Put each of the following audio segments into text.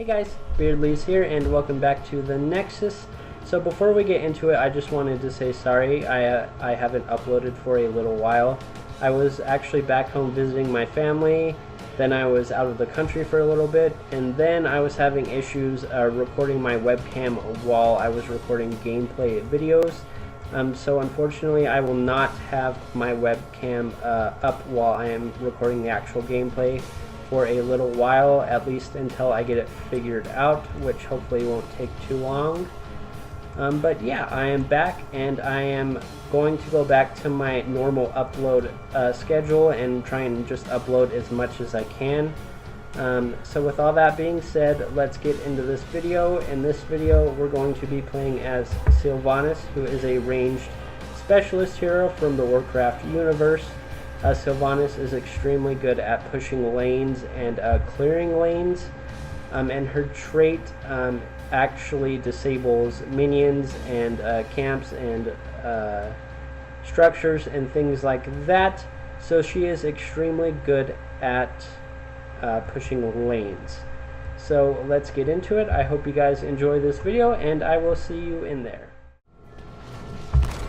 guys, Beardley's here and welcome back to the Nexus. So before we get into it, I just wanted to say sorry, I haven't uploaded for a little while. I was actually back home visiting my family, then I was out of the country for a little bit, and then I was having issues recording my webcam while I was recording gameplay videos. So unfortunately I will not have my webcam up while I am recording the actual gameplay for a little while, at least until I get it figured out, which hopefully won't take too long. But yeah, I am back and I am going to go back to my normal upload schedule and try and just upload as much as I can. So with all that being said, let's get into this video. In this video we're going to be playing as Sylvanas, who is a ranged specialist hero from the Warcraft universe. Sylvanas is extremely good at pushing lanes and clearing lanes, and her trait actually disables minions and camps and structures and things like that, so she is extremely good at pushing lanes. So let's get into it. I hope you guys enjoy this video and I will see you in there.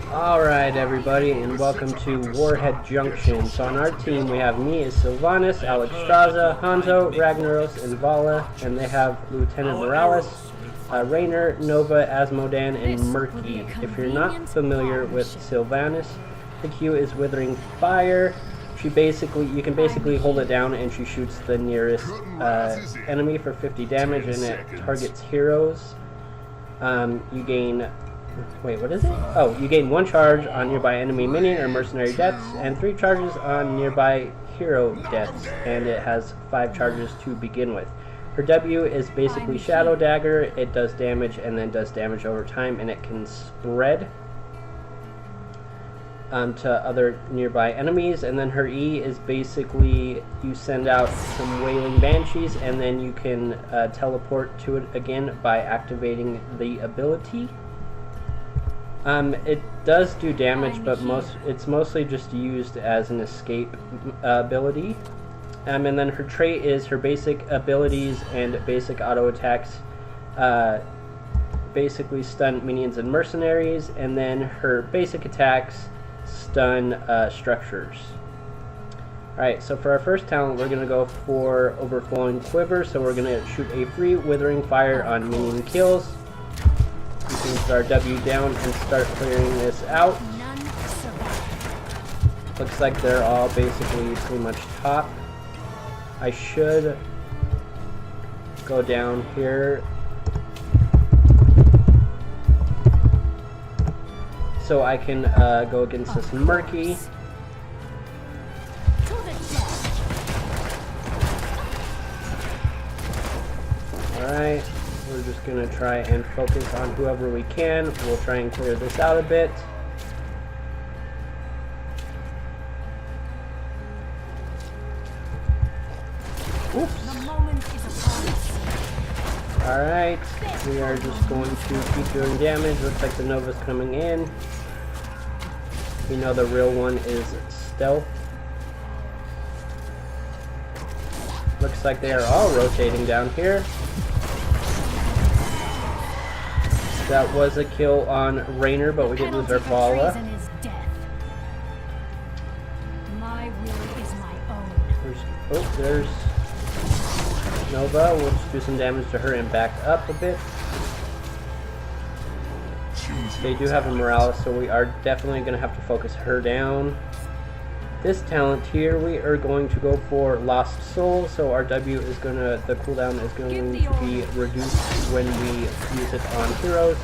Alright everybody, and welcome to Warhead Junction. So on our team we have me as Sylvanas, Alex Straza, Hanzo, Ragnaros, and Vala, and they have Lieutenant Morales, Raynor, Nova, Asmodan, and Murky. If you're not familiar with Sylvanas, the Q is Withering Fire. You can basically hold it down and she shoots the nearest enemy for 50 damage, and it targets heroes. You gain... Wait, what is it? Oh, you gain 1 charge on nearby enemy minion or mercenary deaths, and 3 charges on nearby hero deaths, and it has 5 charges to begin with. Her W is basically Shadow Dagger. It does damage and then does damage over time, and it can spread to other nearby enemies. And then her E is basically you send out some Wailing Banshees, and then you can teleport to it again by activating the ability. It does do damage, but it's mostly just used as an escape ability. And then her trait is her basic abilities and basic auto attacks basically stun minions and mercenaries, and then her basic attacks stun structures. Alright, so for our first talent we're going to go for Overflowing Quiver, so we're going to shoot a free Withering Fire on minion kills. You can put our W down and start clearing this out. Looks like they're all basically pretty much top. I should go down here so I can go against this Murky. Alright. We're just going to try and focus on whoever we can. We'll try and clear this out a bit. Oops. Alright, we are just going to keep doing damage. Looks like the Nova's coming in. We know the real one is stealth. Looks like they are all rotating down here. That was a kill on Raynor, but we did lose our Vala. There's Nova. We'll just do some damage to her and back up a bit. They do have a Morales, so we are definitely going to have to focus her down. This talent here, we are going to go for Lost Soul, so our W is going to, the cooldown is going to be reduced when we use it on heroes.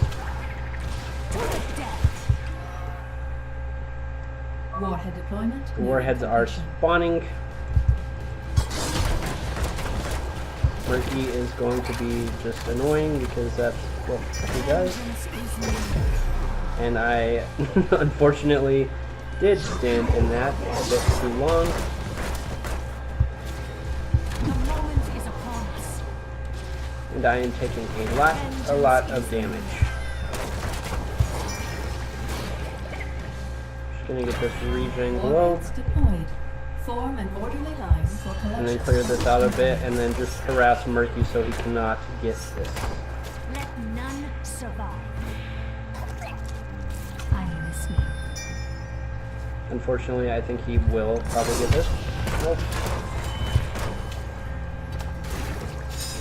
Warhead deployment. Warheads are spawning. Murky is going to be just annoying because that's what he does. And I unfortunately did stand in that a bit too long. And I am taking a lot of damage. Just gonna get this regen globe. Form an orderly line for collection. And then clear this out a bit, and then just harass Murky so he cannot get this. Let none survive. I'm listening. Unfortunately, I think he will probably get this. Nope.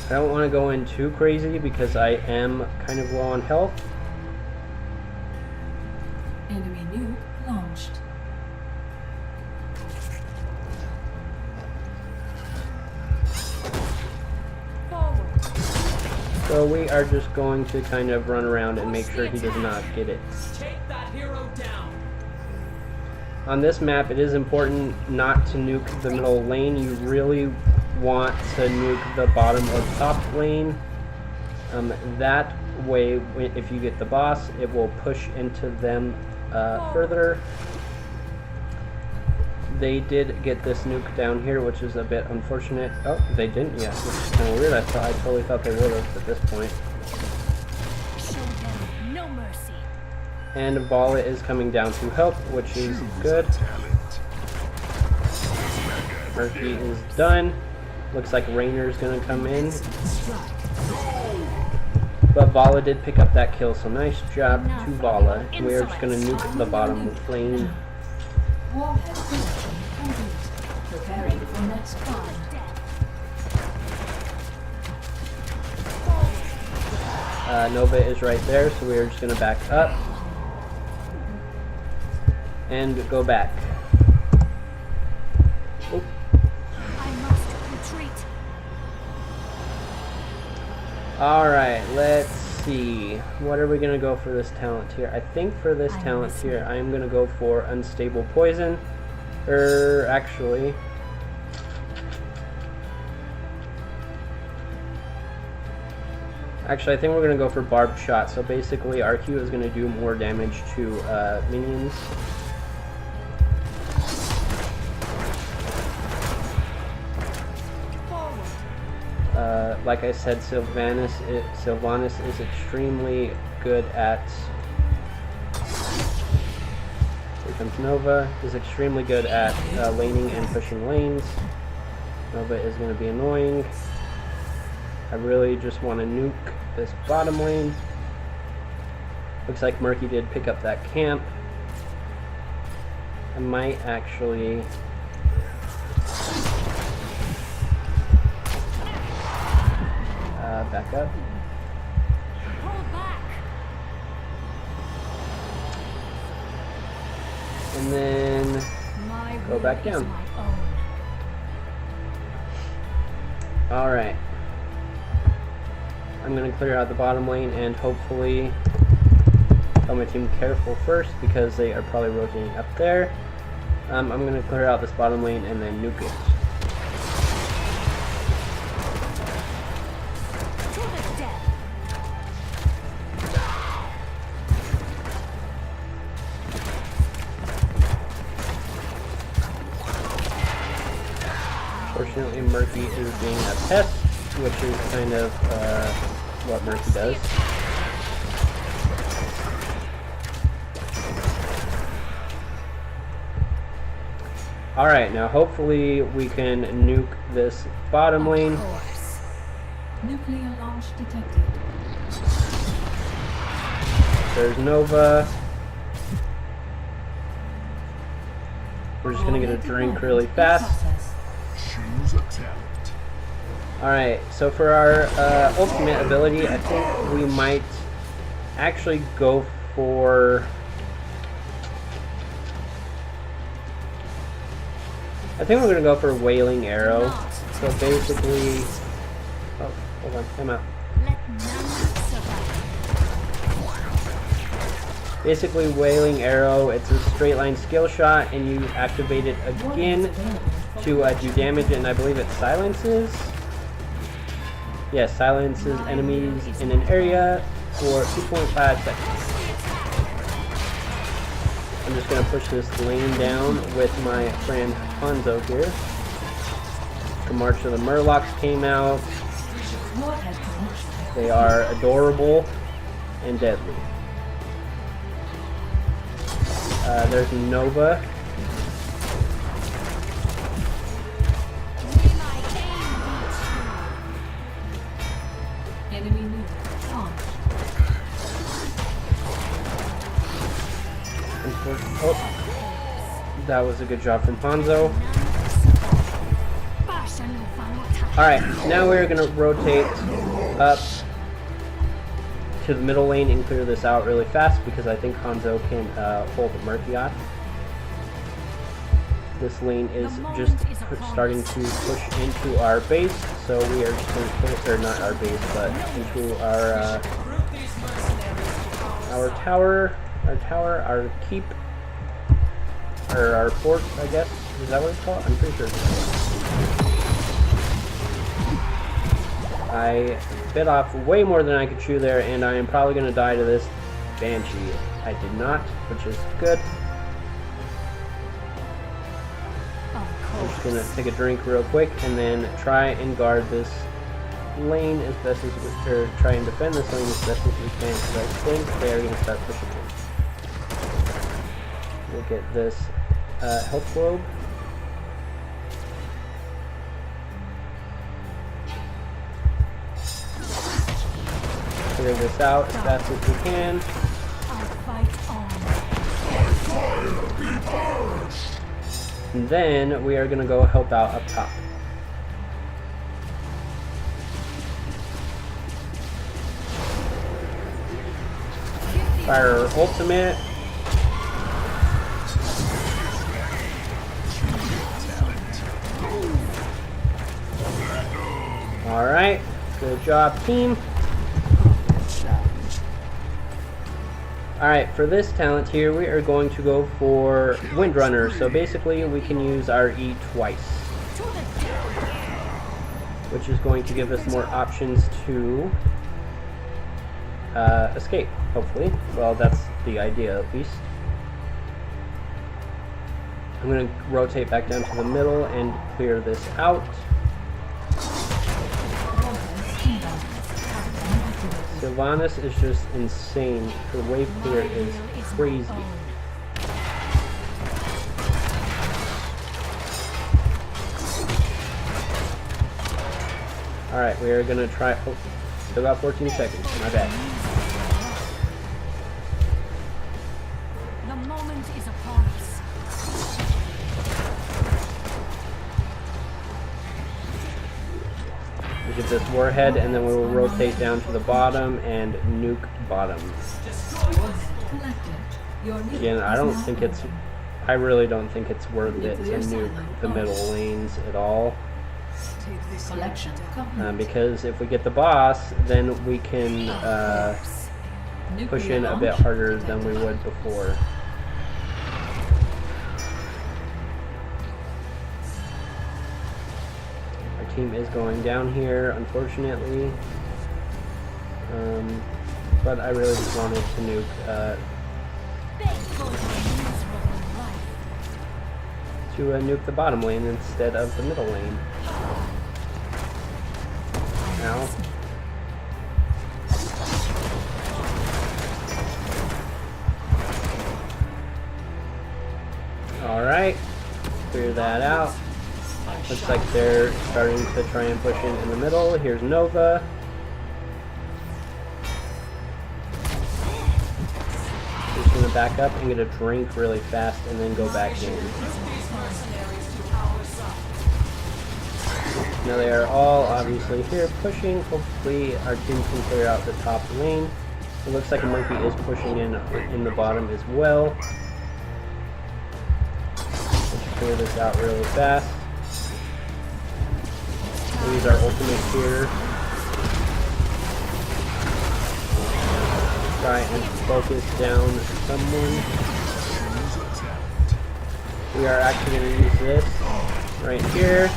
I don't want to go in too crazy because I am kind of low on health. Enemy nuke launched. Forward. So we are just going to kind of run around and make sure he does not get it. Take that hero down. On this map, it is important not to nuke the middle lane. You really want to nuke the bottom or top lane. That way, if you get the boss, it will push into them further. They did get this nuke down here, which is a bit unfortunate. Oh, they didn't yet, which is kind of weird. I totally thought they would have at this point. Show them no mercy. And Vala is coming down to help, which is good. Murky is done. Looks like Rainer's gonna come in. But Vala did pick up that kill, so nice job to Vala. We are just gonna nuke the bottom lane. Warhead production complete. Preparing for next climb. Nova is right there, so we are just gonna back up and go back. Oop. I must retreat. Alright, let's see. What are we going to go for this talent here? I think for this talent here, I am going to go for Unstable Poison. Actually. Actually, I think we're going to go for Barbed Shot. So basically, our Q is going to do more damage to minions. Like I said, Sylvanas is extremely good at... Here comes Nova. Is extremely good at laning and pushing lanes. Nova is going to be annoying. I really just want to nuke this bottom lane. Looks like Murky did pick up that camp. I might actually... back up. Hold back. And then My go back will is down. my own. Alright. I'm going to clear out the bottom lane and hopefully tell my team careful first because they are probably rotating up there. I'm going to clear out this bottom lane and then nuke it. Fortunately, Murky is being a pest, which is kind of what Murky does. Alright, now hopefully we can nuke this bottom lane. Nuclear launch detected. There's Nova. We're just gonna get a drink really fast. Alright, so for our ultimate ability, I think we might actually go for... I think we're going to go for Wailing Arrow. So basically... Oh, hold on, time out. Let none survive. Basically, Wailing Arrow, it's a straight line skill shot, and you activate it again to do damage, and I believe it silences. Yes, silences enemies in an area for 2.5 seconds. I'm just going to push this lane down with my friend Hanzo here. The March of the Murlocs came out. They are adorable and deadly. There's Nova. Oh, that was a good job from Hanzo. Alright, now we're going to rotate up to the middle lane and clear this out really fast because I think Hanzo can hold Murphy off. This lane is just starting to push into our base, so we are just going to push, or not our base, but into our tower, our keep, or our fort, I guess. Is that what it's called? I'm pretty sure it's called. I bit off way more than I could chew there, and I am probably going to die to this Banshee. I did not, which is good. I'm just going to take a drink real quick and then try and guard this lane as best as we, or try and defend this lane as best as we can, because I think they are going to start pushing in. We'll get this health globe. Clear this out as fast as we can. And then we are going to go help out up top. Fire our ultimate. Alright, good job, team. Alright, for this talent here, we are going to go for Windrunner. So basically, we can use our E twice, which is going to give us more options to escape, hopefully. Well, that's the idea, at least. I'm going to rotate back down to the middle and clear this out. Sylvanas is just insane. Her wave clear is crazy. Alright, we are gonna try. Oh, still got 14 seconds. My bad. The moment is upon us. We get this warhead, and then we will rotate down to the bottom and nuke bottom. Again, I really don't think it's worth it to nuke the middle lanes at all. Because if we get the boss, then we can push in a bit harder than we would before. Our team is going down here, unfortunately. But I really just wanted to nuke nuke the bottom lane instead of the middle lane. Ow. Alright, clear that out. Looks like they're starting to try and push in the middle. Here's Nova. Just gonna back up and get a drink really fast and then go back in. Now they are all obviously here pushing. Hopefully our team can clear out the top lane. It looks like Murphy is pushing in the bottom as well. Let's clear this out really fast. We'll use our ultimate here. Try and focus down someone. We are actually going to use this right here.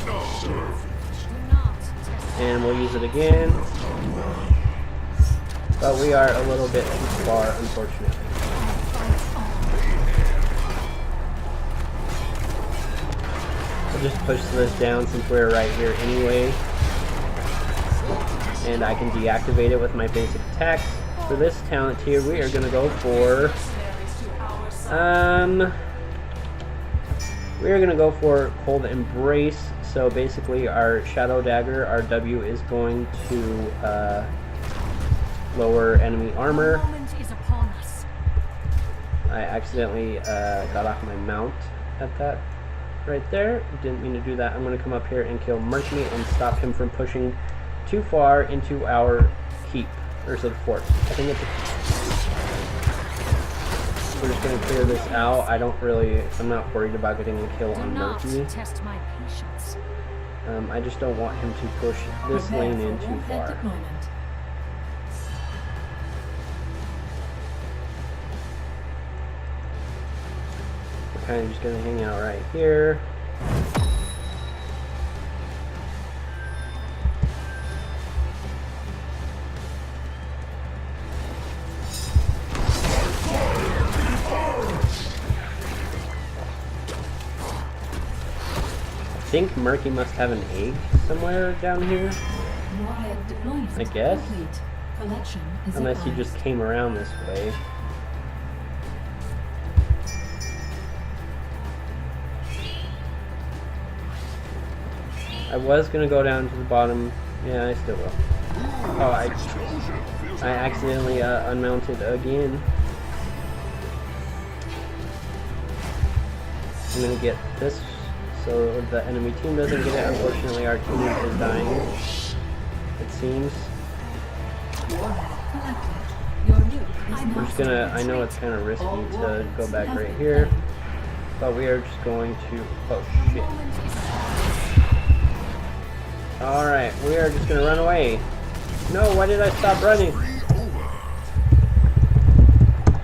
And we'll use it again. But we are a little bit too far, unfortunately. I'll just push this down since we're right here anyway. And I can deactivate it with my basic attacks. For this talent here, we are going to go for... we are going to go for Cold Embrace. So basically our Shadow Dagger, our W, is going to lower enemy armor. I accidentally got off my mount at that right there. Didn't mean to do that. I'm going to come up here and kill Murky and stop him from pushing too far into our keep. Or is it a fort? I think it's a... We're just going to clear this out. I'm not worried about getting a kill on Murky. Test my patience. I just don't want him to push this lane in too far. We're kind of just going to hang out right here. I think Murky must have an egg somewhere down here. I guess. Unless he just came around this way. I was gonna go down to the bottom. Yeah, I still will. Oh, I accidentally unmounted again. I'm gonna get this so the enemy team doesn't get it. Unfortunately, our team is dying, it seems. We're just gonna, I know it's kind of risky to go back right here, but we are just going to, oh shit. Alright, we are just gonna run away. No, why did I stop running?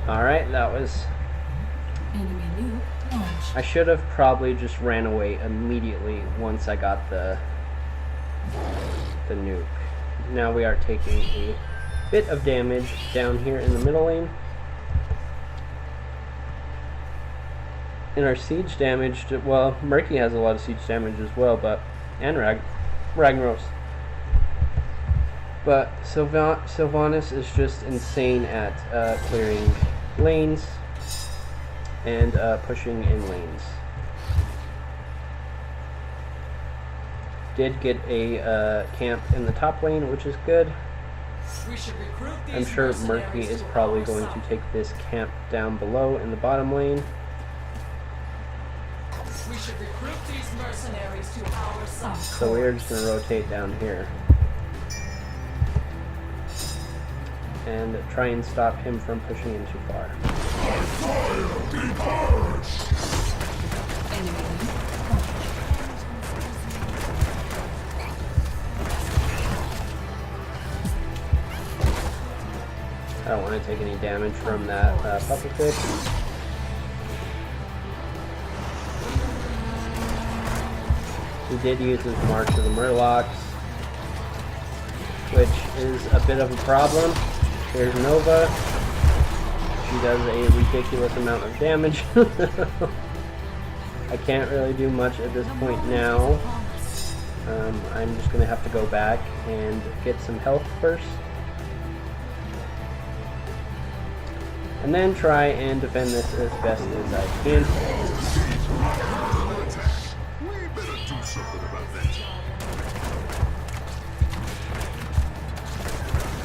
Alright, that was... I should have probably just ran away immediately once I got the nuke. Now we are taking a bit of damage down here in the middle lane. And our siege damage, well, Murky has a lot of siege damage as well, but, and Ragnaros. But Sylvanas is just insane at clearing lanes and pushing in lanes. Did get a camp in the top lane, which is good. We should recruit these I'm sure Murky is probably going to take this camp down below in the bottom lane. We should recruit these mercenaries to our side. So we're just going to rotate down here and try and stop him from pushing in too far. I don't want to take any damage from that puppet fish. He did use his March of the Murlocs, which is a bit of a problem. There's Nova. She does a ridiculous amount of damage. I can't really do much at this point now. I'm just going to have to go back and get some health first. And then try and defend this as best as I can.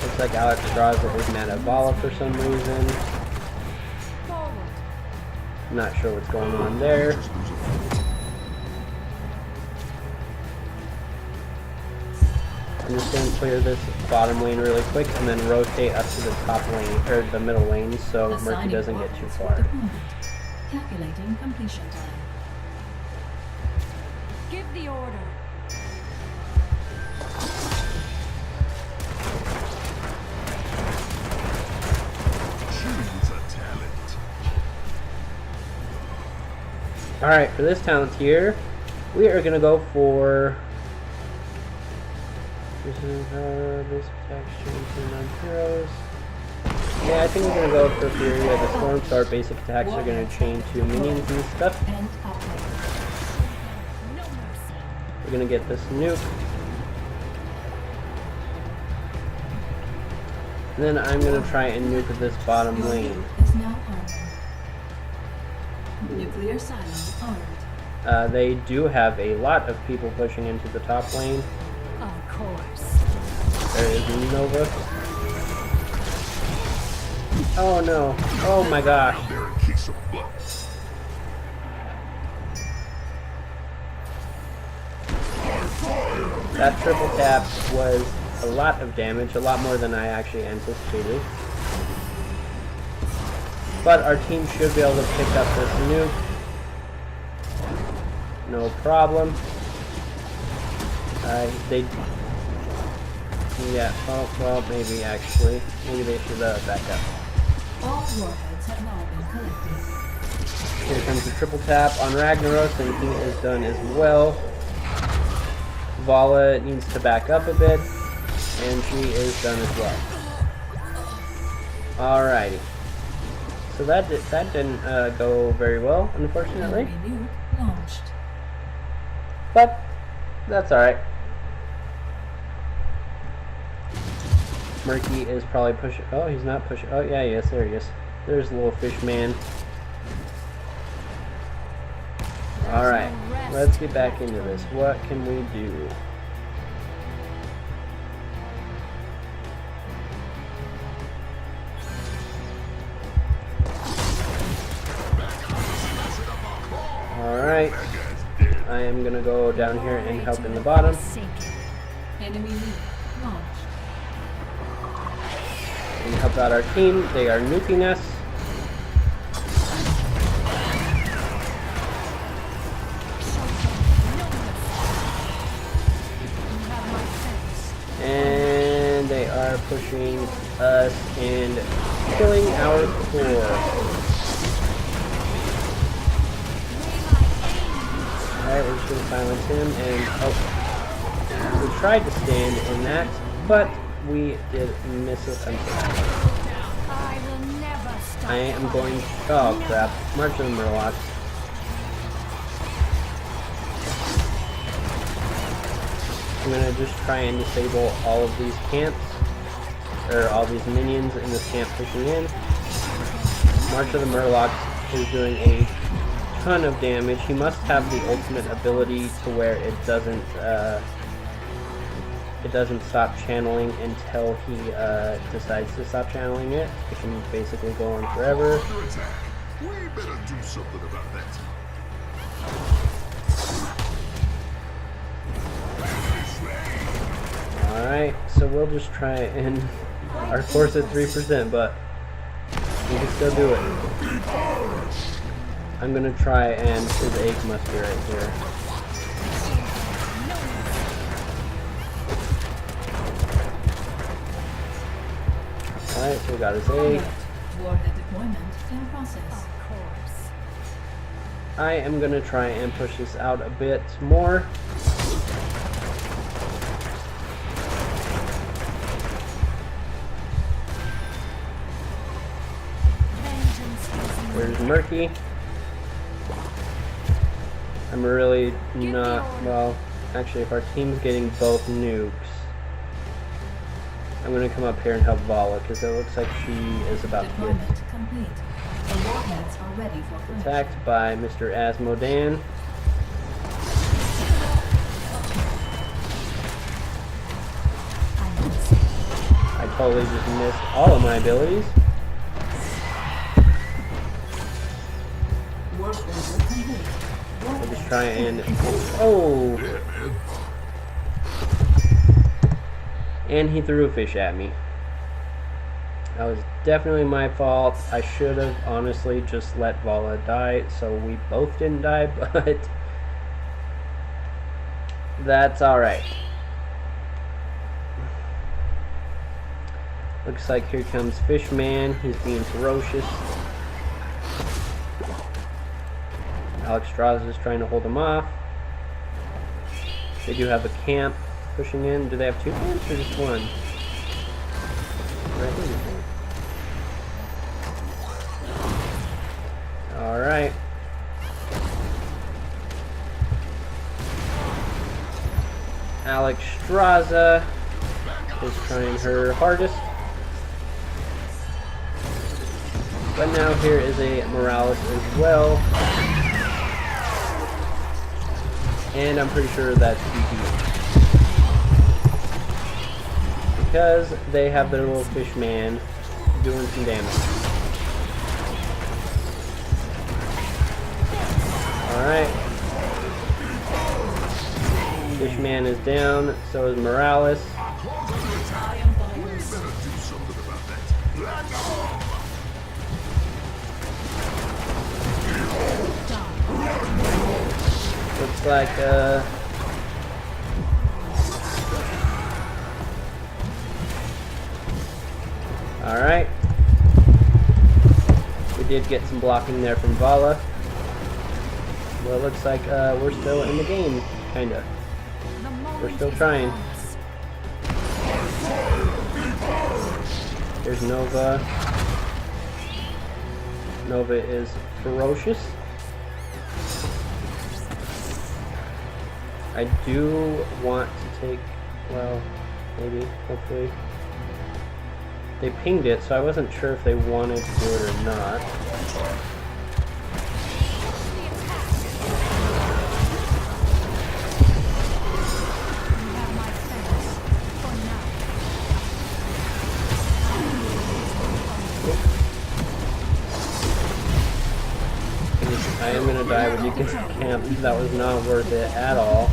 Looks like Alex draws is mad at Vala for some reason. I'm not sure what's going on there. I'm just going to clear this bottom lane really quick and then rotate up to the top lane, or the middle lane, so Murky doesn't get too far. Calculating completion time. Give the order. Alright, for this talent here, we are going to go for... This is basic protection to non-heroes. Yeah, I think we're going to go for Fury of the Storm, so our basic attacks are going to chain to minions and stuff. We're going to get this nuke. And then I'm going to try and nuke this bottom lane. Nuclear silo armed. They do have a lot of people pushing into the top lane. Of course. There is Nova. Oh no. Oh my gosh. piece of butt. That triple tap was a lot of damage, a lot more than I actually anticipated. But our team should be able to pick up this nuke. No problem. Yeah, oh, well, maybe actually. Maybe they should back up. All warheads have now been collected. Here comes the triple tap on Ragnaros, and he is done as well. Vala needs to back up a bit, and she is done as well. Alrighty. So that didn't go very well, unfortunately. Enemy nuke launched. But that's alright. Murky is probably pushing. Oh, he's not pushing. Oh, yeah, yes, there he is. There's the little fish man. Alright, let's get back into this. What can we do? Alright, I am gonna go down here and help in the bottom. Enemy nuke launched. And help out our team. They are nuking us. And they are pushing us and killing our core. Alright, we're just going to silence him, and oh, we tried to stand in that, but we did miss it. I'm sorry. I will never stop. I am going to, oh crap, March of the Murlocs. I'm going to just try and disable all of these camps, or all these minions in this camp pushing in. March of the Murlocs is doing a ton of damage. He must have the ultimate ability to where it doesn't stop channeling until he decides to stop channeling it. It can basically go on forever. We better do something about that. Alright, so we'll just try and our core's at 3%, but we can still do it. I'm gonna try, and his egg must be right here. Alright, so we got his egg. Warhead deployment in process. Of course. I am gonna try and push this out a bit more. There's Murky. I'm really not, well, actually if our team's getting both nukes, I'm going to come up here and help Vala, because it looks like she is about to Deployment get complete. The warheads are ready for launch. attacked by Mr. Asmodan. I totally just missed all of my abilities. Warp order complete. I'll just try and, oh! And he threw a fish at me. That was definitely my fault. I should have honestly just let Vala die so we both didn't die, but that's alright. Looks like here comes Fishman. He's being ferocious. Alex Strauss is trying to hold him off. They do have a camp pushing in. Do they have two camps or just one? Alright. Alex Straza is trying her hardest. But now here is a Morales as well. And I'm pretty sure that's GG. Because they have their little fish man doing some damage. Alright. Fishman is down, so is Morales. I am by your Better side. do something about that. Looks like, alright. We did get some blocking there from Vala. Well, it looks like we're still in the game, kinda. The moment We're still is trying. upon us. There's Nova. Nova is ferocious. I do want to take, well, maybe, hopefully. They pinged it, so I wasn't sure if they wanted to do it or not. You have my thanks for now. I am gonna die, but you can camp. That was not worth it at all.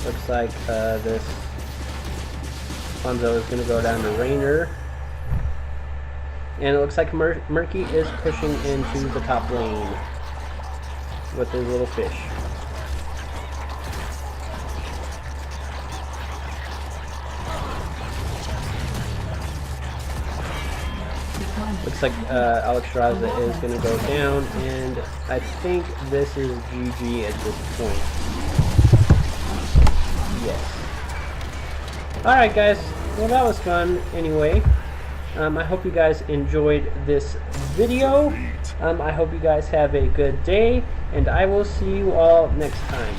Looks like this Hanzo is gonna go down to Rainer. And it looks like Murky is pushing into the top lane with his little fish. Looks like Alexstrasza is going to go down, and I think this is GG at this point. Yes. Alright guys, well that was fun anyway. I hope you guys enjoyed this video. I hope you guys have a good day, and I will see you all next time.